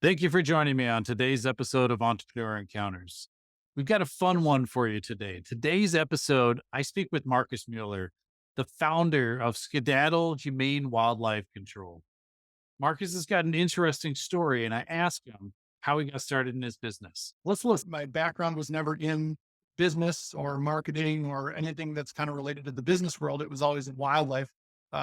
Thank you for joining me on today's episode of Entrepreneur Encounters. We've got a fun one for you today. Today's episode, I speak with Marcus Mueller, the founder of Skedaddle Humane Wildlife Control. Marcus has got an interesting story, and I asked him how he got started in his business. Let's listen. My background was never in business or marketing or anything that's kind of related to the business world. It was always in wildlife.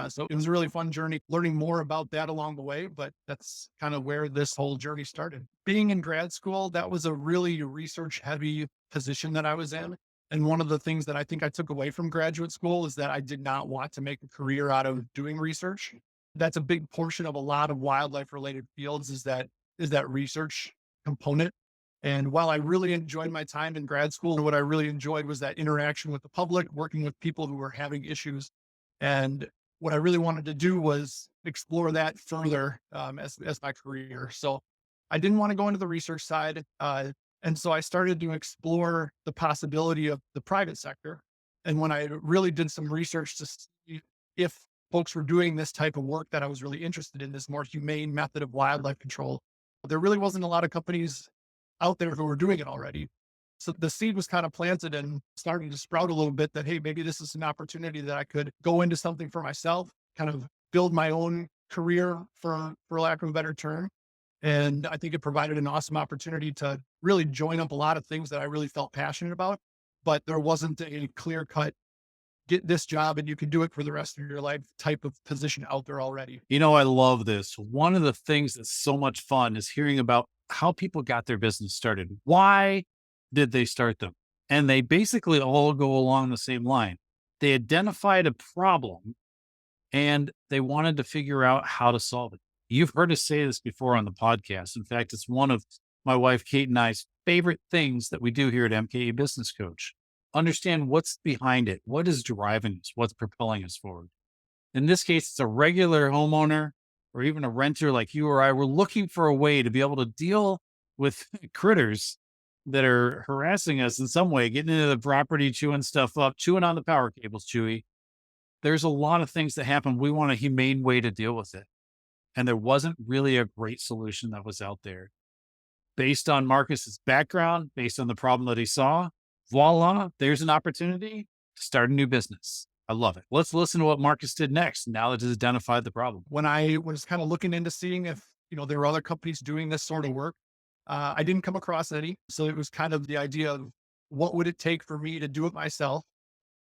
So it was a really fun journey learning more about that along the way, but that's kind of where this whole journey started. Being in grad school, that was a really research heavy position that I was in. And one of the things that I think I took away from graduate school is that I did not want to make a career out of doing research. That's a big portion of a lot of wildlife related fields is that research component. And while I really enjoyed my time in grad school, what I really enjoyed was that interaction with the public, working with people who were having issues. And what I really wanted to do was explore that further as my career. So I didn't want to go into the research side. And so I started to explore the possibility of the private sector. And when I really did some research to see if folks were doing this type of work that I was really interested in, this more humane method of wildlife control, there really wasn't a lot of companies out there who were doing it already. So the seed was kind of planted and starting to sprout a little bit that, hey, maybe this is an opportunity that I could go into something for myself, kind of build my own career for lack of a better term. And I think it provided an awesome opportunity to really join up a lot of things that I really felt passionate about, but there wasn't a clear cut, get this job and you can do it for the rest of your life type of position out there already. I love this. One of the things that's so much fun is hearing about how people got their business started. Why did they start them? And they basically all go along the same line. They identified a problem and they wanted to figure out how to solve it. You've heard us say this before on the podcast. In fact, it's one of my wife, Kate, and I's favorite things that we do here at MKE Business Coach. Understand what's behind it, what is driving us, what's propelling us forward. In this case, it's a regular homeowner or even a renter like you or I. We're looking for a way to be able to deal with critters that are harassing us in some way, getting into the property, chewing stuff up, chewing on the power cables, Chewy. There's a lot of things that happen. We want a humane way to deal with it. And there wasn't really a great solution that was out there. Based on Marcus's background, based on the problem that he saw, voila, there's an opportunity to start a new business. I love it. Let's listen to what Marcus did next now that he's identified the problem. When I was kind of looking into seeing if, there were other companies doing this sort of work, I didn't come across any. So it was kind of the idea of what would it take for me to do it myself,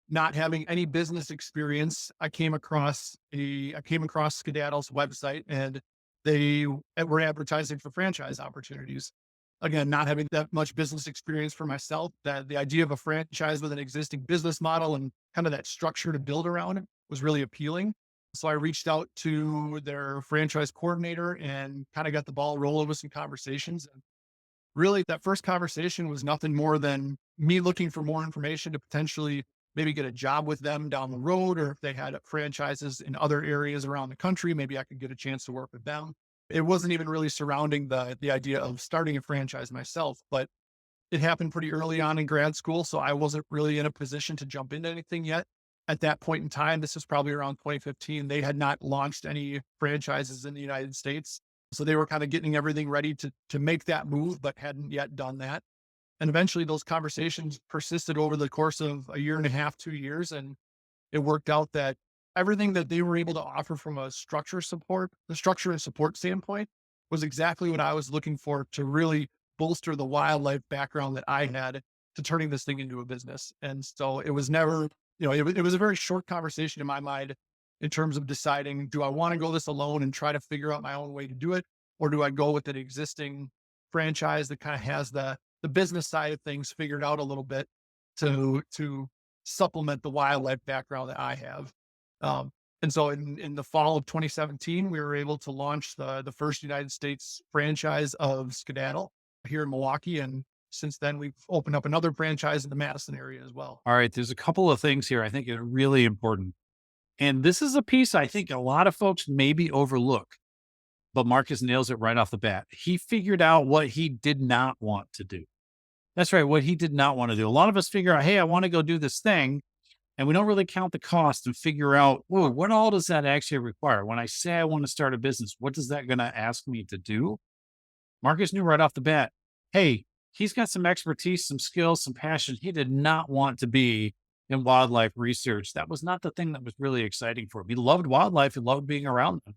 not having any business experience. I came across Skedaddle's website and they were advertising for franchise opportunities. Again, not having that much business experience for myself, that the idea of a franchise with an existing business model and kind of that structure to build around it was really appealing. So I reached out to their franchise coordinator and kind of got the ball rolling with some conversations. And really, that first conversation was nothing more than me looking for more information to potentially maybe get a job with them down the road, or if they had franchises in other areas around the country, maybe I could get a chance to work with them. It wasn't even really surrounding the idea of starting a franchise myself, but it happened pretty early on in grad school. So I wasn't really in a position to jump into anything yet. At that point in time, this was probably around 2015. They had not launched any franchises in the United States. So they were kind of getting everything ready to make that move, but hadn't yet done that. And eventually those conversations persisted over the course of a year and a half, 2 years. And it worked out that everything that they were able to offer from the structure and support standpoint was exactly what I was looking for to really bolster the wildlife background that I had to turning this thing into a business. And so it was never, it was a very short conversation in my mind in terms of deciding, do I want to go this alone and try to figure out my own way to do it? Or do I go with an existing franchise that kind of has the business side of things figured out a little bit to supplement the wildlife background that I have. And so in the fall of 2017, we were able to launch the first United States franchise of Skedaddle here in Milwaukee. And since then, we've opened up another franchise in the Madison area as well. All right, there's a couple of things here I think are really important. And this is a piece I think a lot of folks maybe overlook, but Marcus nails it right off the bat. He figured out what he did not want to do. That's right, what he did not want to do. A lot of us figure out, hey, I want to go do this thing. And we don't really count the cost and figure out, whoa, what all does that actually require? When I say I want to start a business, what is that going to ask me to do? Marcus knew right off the bat, hey, he's got some expertise, some skills, some passion. He did not want to be in wildlife research. That was not the thing that was really exciting for him. He loved wildlife, he loved being around them.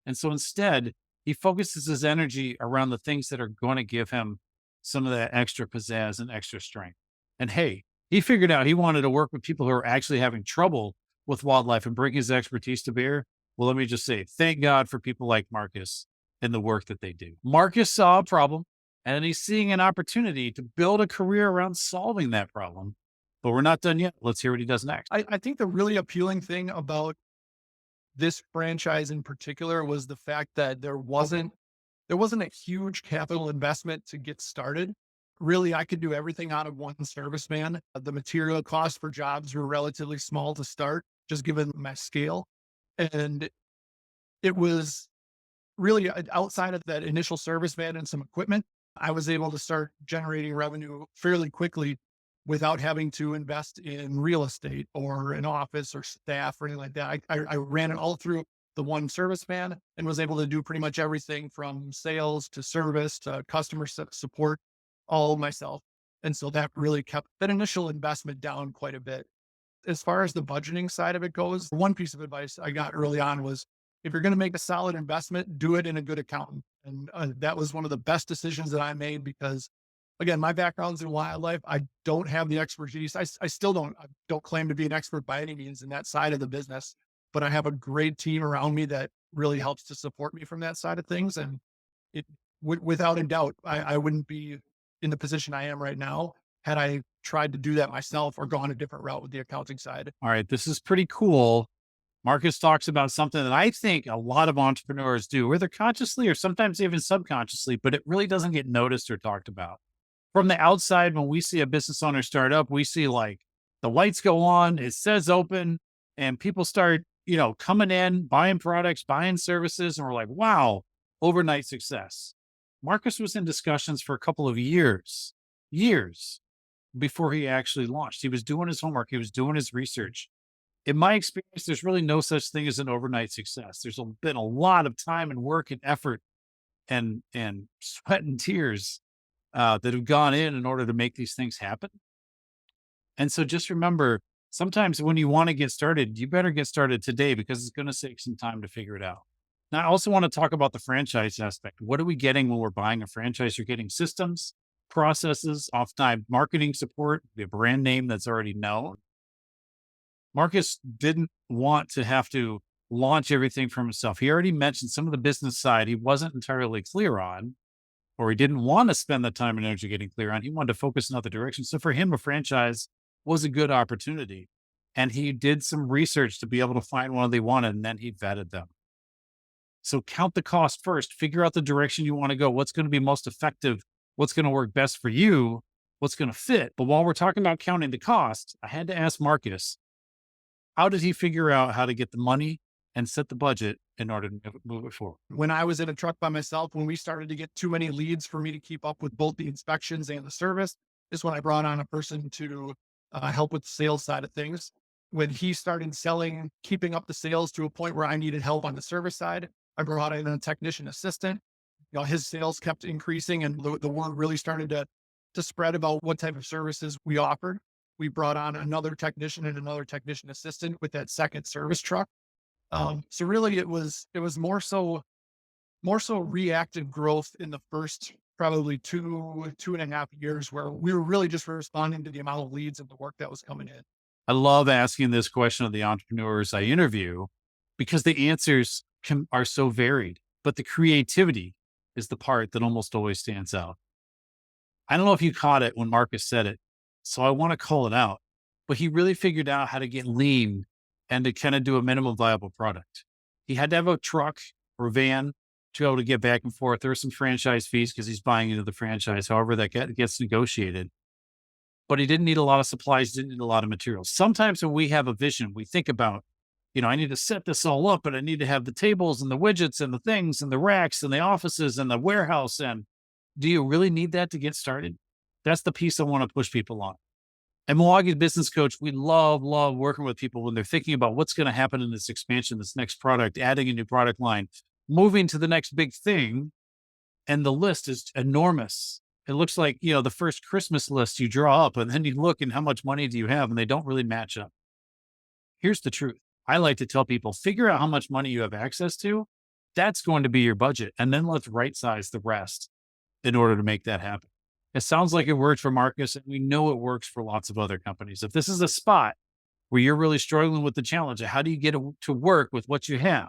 And so instead, he focuses his energy around the things that are going to give him some of that extra pizzazz and extra strength. And hey, he figured out he wanted to work with people who are actually having trouble with wildlife and bring his expertise to bear. Well, let me just say, thank God for people like Marcus and the work that they do. Marcus saw a problem and he's seeing an opportunity to build a career around solving that problem. But we're not done yet. Let's hear what he does next. I think the really appealing thing about this franchise in particular was the fact that there wasn't a huge capital investment to get started. Really, I could do everything out of one serviceman. The material costs for jobs were relatively small to start, just given my scale. And it was really outside of that initial serviceman and some equipment, I was able to start generating revenue fairly quickly without having to invest in real estate or an office or staff or anything like that. I ran it all through the one serviceman and was able to do pretty much everything from sales to service to customer support all myself. And so that really kept that initial investment down quite a bit. As far as the budgeting side of it goes, one piece of advice I got early on was if you're going to make a solid investment, do it in a good accountant. And that was one of the best decisions that I made because, again, my background's in wildlife. I don't have the expertise. I still don't claim to be an expert by any means in that side of the business, but I have a great team around me that really helps to support me from that side of things. And it, without a doubt, I wouldn't be in the position I am right now had I tried to do that myself or gone a different route with the accounting side. All right, this is pretty cool. Marcus talks about something that I think a lot of entrepreneurs do, whether consciously or sometimes even subconsciously, but it really doesn't get noticed or talked about. From the outside, when we see a business owner start up, we see like the lights go on, it says open, and people start, coming in, buying products, buying services, and we're like, wow, overnight success. Marcus was in discussions for a couple of years before he actually launched. He was doing his homework, he was doing his research. In my experience, there's really no such thing as an overnight success. Been a lot of time and work and effort and sweat and tears that have gone in order to make these things happen. And so just remember, sometimes when you want to get started, you better get started today because it's going to take some time to figure it out. Now, I also want to talk about the franchise aspect. What are we getting when we're buying a franchise? You're getting systems, processes, oftentimes marketing support, the brand name that's already known. Marcus didn't want to have to launch everything from himself. He already mentioned some of the business side he wasn't entirely clear on, or he didn't want to spend the time and energy getting clear on. He wanted to focus in other directions. So for him, a franchise was a good opportunity. And he did some research to be able to find one they wanted, and then he vetted them. So count the cost first, figure out the direction you want to go, what's going to be most effective, what's going to work best for you, what's going to fit. But while we're talking about counting the cost, I had to ask Marcus, how did he figure out how to get the money and set the budget in order to move it forward? When I was in a truck by myself, when we started to get too many leads for me to keep up with both the inspections and the service, is when I brought on a person to help with the sales side of things. When he started selling, keeping up the sales to a point where I needed help on the service side, I brought in a technician assistant. His sales kept increasing and the word really started to spread about what type of services we offered. We brought on another technician and another technician assistant with that second service truck. So really it was more so reactive growth in the first probably 2.5 years where we were really just responding to the amount of leads and the work that was coming in. I love asking this question of the entrepreneurs I interview because the answers are so varied, but the creativity is the part that almost always stands out. I don't know if you caught it when Marcus said it, so I want to call it out, but he really figured out how to get lean and to kind of do a minimum viable product. He had to have a truck or van to be able to get back and forth. There are some franchise fees because he's buying into the franchise, however that gets negotiated. But he didn't need a lot of supplies, didn't need a lot of materials. Sometimes when we have a vision, we think about, I need to set this all up, but I need to have the tables and the widgets and the things and the racks and the offices and the warehouse. And do you really need that to get started? That's the piece I want to push people on. And Milwaukee's business coach, we love working with people when they're thinking about what's going to happen in this expansion, this next product, adding a new product line, moving to the next big thing. And the list is enormous. It looks like, the first Christmas list you draw up, and then you look and how much money do you have, and they don't really match up. Here's the truth. I like to tell people, figure out how much money you have access to. That's going to be your budget. And then let's right size the rest in order to make that happen. It sounds like it worked for Marcus, and we know it works for lots of other companies. If this is a spot where you're really struggling with the challenge of how do you get it to work with what you have,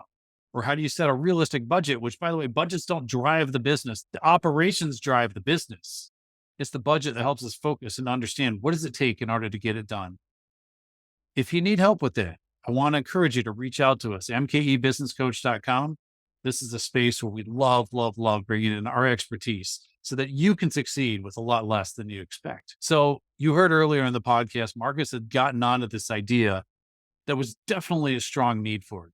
or how do you set a realistic budget, which, by the way, budgets don't drive the business. The operations drive the business. It's the budget that helps us focus and understand what does it take in order to get it done. If you need help with that, I want to encourage you to reach out to us, mkebusinesscoach.com. This is a space where we love bringing in our expertise so that you can succeed with a lot less than you expect. So you heard earlier in the podcast, Marcus had gotten onto this idea that was definitely a strong need for it.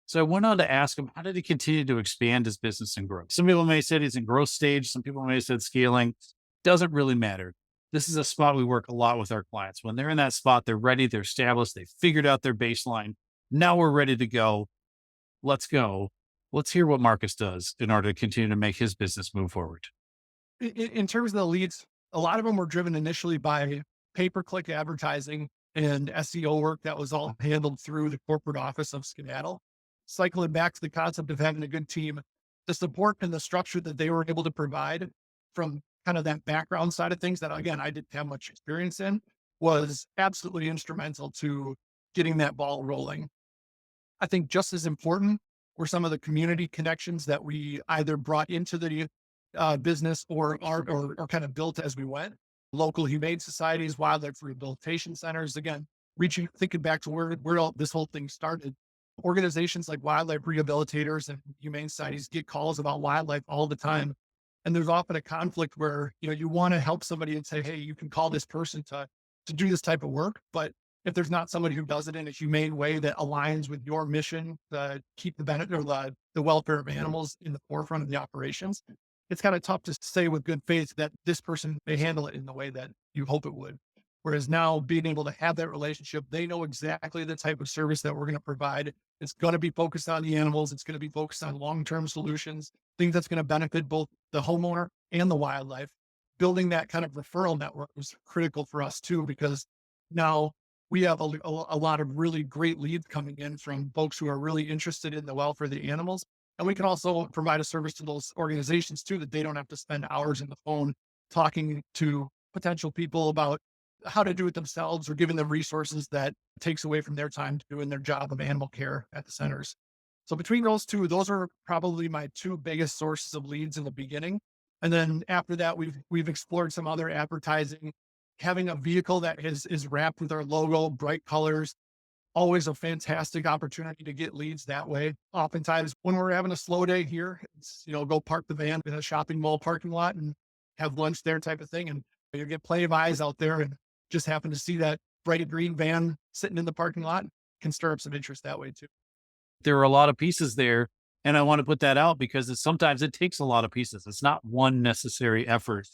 So I went on to ask him, how did he continue to expand his business and grow? Some people may say he's in growth stage. Some people may have said scaling. Doesn't really matter. This is a spot we work a lot with our clients. When they're in that spot, they're ready, they're established, they figured out their baseline. Now we're ready to go. Let's go. Let's hear what Marcus does in order to continue to make his business move forward. In terms of the leads, a lot of them were driven initially by pay-per-click advertising and SEO work that was all handled through the corporate office of Skedaddle. Cycling back to the concept of having a good team, the support and the structure that they were able to provide from kind of that background side of things that, again, I didn't have much experience in, was absolutely instrumental to getting that ball rolling. I think just as important were some of the community connections that we either brought into the business or kind of built as we went. Local humane societies, wildlife rehabilitation centers, again, thinking back to where all this whole thing started. Organizations like wildlife rehabilitators and humane societies get calls about wildlife all the time. And there's often a conflict where, you want to help somebody and say, hey, you can call this person to do this type of work. But if there's not somebody who does it in a humane way that aligns with your mission to keep the benefit or the welfare of animals in the forefront of the operations, it's kind of tough to say with good faith that this person may handle it in the way that you hope it would. Whereas now being able to have that relationship, they know exactly the type of service that we're going to provide. It's going to be focused on the animals. It's going to be focused on long-term solutions, things that's going to benefit both the homeowner and the wildlife. Building that kind of referral network was critical for us too, because now we have a lot of really great leads coming in from folks who are really interested in the welfare of the animals. And we can also provide a service to those organizations too, that they don't have to spend hours in the phone talking to potential people about how to do it themselves or giving them resources that takes away from their time doing their job of animal care at the centers. So between those two, those are probably my two biggest sources of leads in the beginning. And then after that, we've explored some other advertising, having a vehicle that is wrapped with our logo, bright colors, always a fantastic opportunity to get leads that way. Oftentimes when we're having a slow day here, it's, go park the van in a shopping mall parking lot and have lunch there type of thing. And you get plenty of eyes out there and just happen to see that bright green van sitting in the parking lot can stir up some interest that way too. There are a lot of pieces there. And I want to put that out because sometimes it takes a lot of pieces. It's not one necessary effort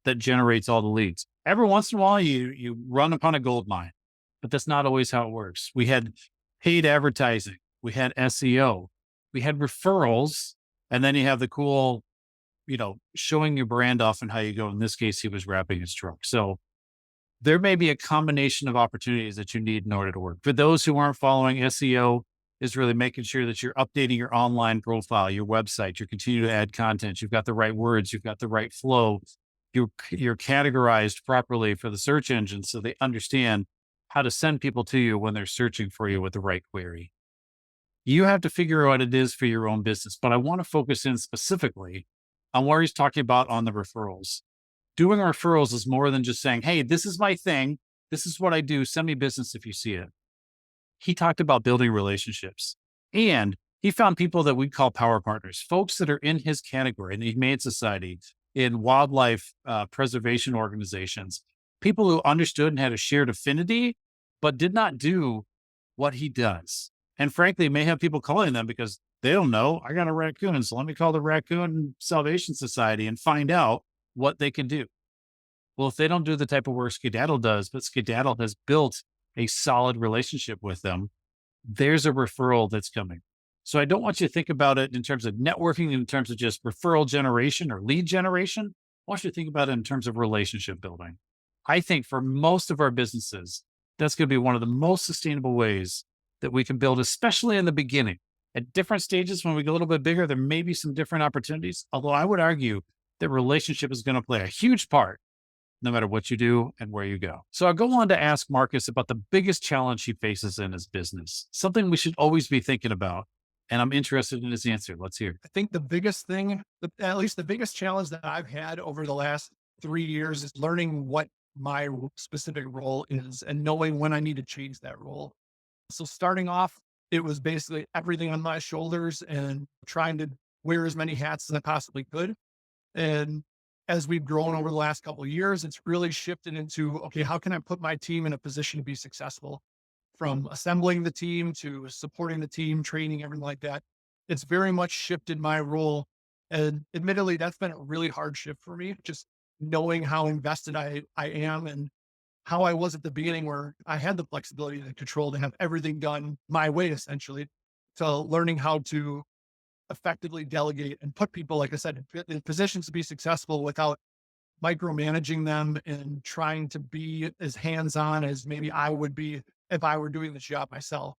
that generates all the leads. Every once in a while, you run upon a gold mine, but that's not always how it works. We had paid advertising, we had SEO, we had referrals, and then you have the cool, showing your brand off and how you go. In this case, he was wrapping his truck. So there may be a combination of opportunities that you need in order to work. For those who aren't following, SEO is really making sure that you're updating your online profile, your website, you're continuing to add content, you've got the right words, you've got the right flow, you're categorized properly for the search engine so they understand how to send people to you when they're searching for you with the right query. You have to figure out what it is for your own business, but I want to focus in specifically on where he's talking about on the referrals. Doing referrals is more than just saying, hey, this is my thing. This is what I do. Send me business if you see it. He talked about building relationships, and he found people that we call power partners, folks that are in his category in the Humane Society, in wildlife preservation organizations, people who understood and had a shared affinity, but did not do what he does. And frankly, may have people calling them because they don't know, I got a raccoon, so let me call the Raccoon Salvation Society and find out what they can do. Well, if they don't do the type of work Skedaddle does, but Skedaddle has built a solid relationship with them, there's a referral that's coming. So I don't want you to think about it in terms of networking, in terms of just referral generation or lead generation. I want you to think about it in terms of relationship building. I think for most of our businesses, that's going to be one of the most sustainable ways that we can build, especially in the beginning. At different stages, when we get a little bit bigger, there may be some different opportunities. Although I would argue that relationship is going to play a huge part no matter what you do and where you go. So I'll go on to ask Marcus about the biggest challenge he faces in his business, something we should always be thinking about. And I'm interested in his answer. Let's hear. I think the biggest thing, at least the biggest challenge that I've had over the last 3 years is learning what my specific role is and knowing when I need to change that role. So starting off, it was basically everything on my shoulders and trying to wear as many hats as I possibly could. And as we've grown over the last couple of years, it's really shifted into, okay, how can I put my team in a position to be successful? From assembling the team to supporting the team, training, everything like that. It's very much shifted my role. And admittedly, that's been a really hard shift for me, just knowing how invested I am and how I was at the beginning where I had the flexibility and the control to have everything done my way, essentially, to learning how to effectively delegate and put people, like I said, in positions to be successful without micromanaging them and trying to be as hands-on as maybe I would be if I were doing this job myself.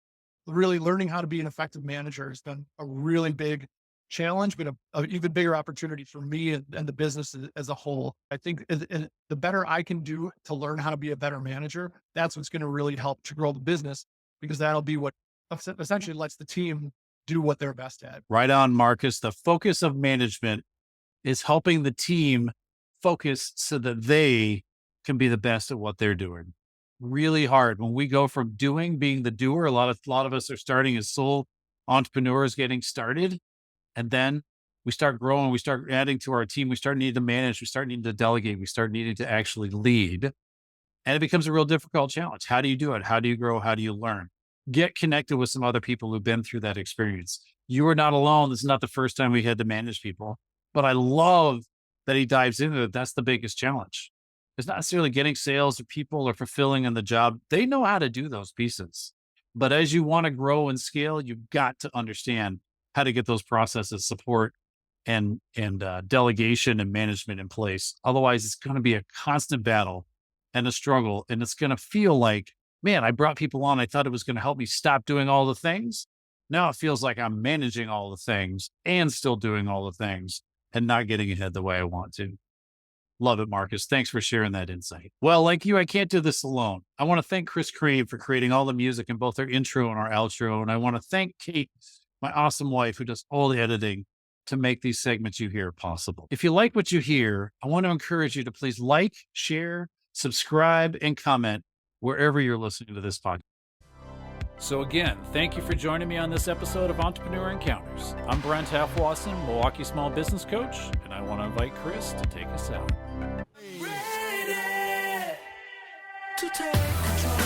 Really learning how to be an effective manager has been a really big challenge, but a even bigger opportunity for me and the business as a whole. I think the better I can do to learn how to be a better manager, that's what's going to really help to grow the business, because that'll be what essentially lets the team do what they're best at. Right on, Marcus. The focus of management is helping the team focus so that they can be the best at what they're doing. Really hard when we go from being the doer. A lot of us are starting as sole entrepreneurs, getting started, and then we start growing. We start adding to our team. We start needing to manage. We start needing to delegate. We start needing to actually lead, and it becomes a real difficult challenge. How do you do it? How do you grow? How do you learn? Get connected with some other people who've been through that experience. You are not alone. This is not the first time we had to manage people, but I love that he dives into it. That's the biggest challenge. It's not necessarily getting sales or people or fulfilling in the job. They know how to do those pieces. But as you want to grow and scale, you've got to understand how to get those processes, support, and delegation and management in place. Otherwise, it's going to be a constant battle and a struggle. And it's going to feel like, man, I brought people on. I thought it was going to help me stop doing all the things. Now it feels like I'm managing all the things and still doing all the things and not getting ahead the way I want to. Love it, Marcus. Thanks for sharing that insight. Well, like you, I can't do this alone. I want to thank Chris Crave for creating all the music in both our intro and our outro. And I want to thank Kate, my awesome wife, who does all the editing to make these segments you hear possible. If you like what you hear, I want to encourage you to please like, share, subscribe, and comment wherever you're listening to this podcast. So again, thank you for joining me on this episode of Entrepreneur Encounters. I'm Brent Halfwasson, Milwaukee Small Business Coach, and I want to invite Chris to take us out. Ready to take control.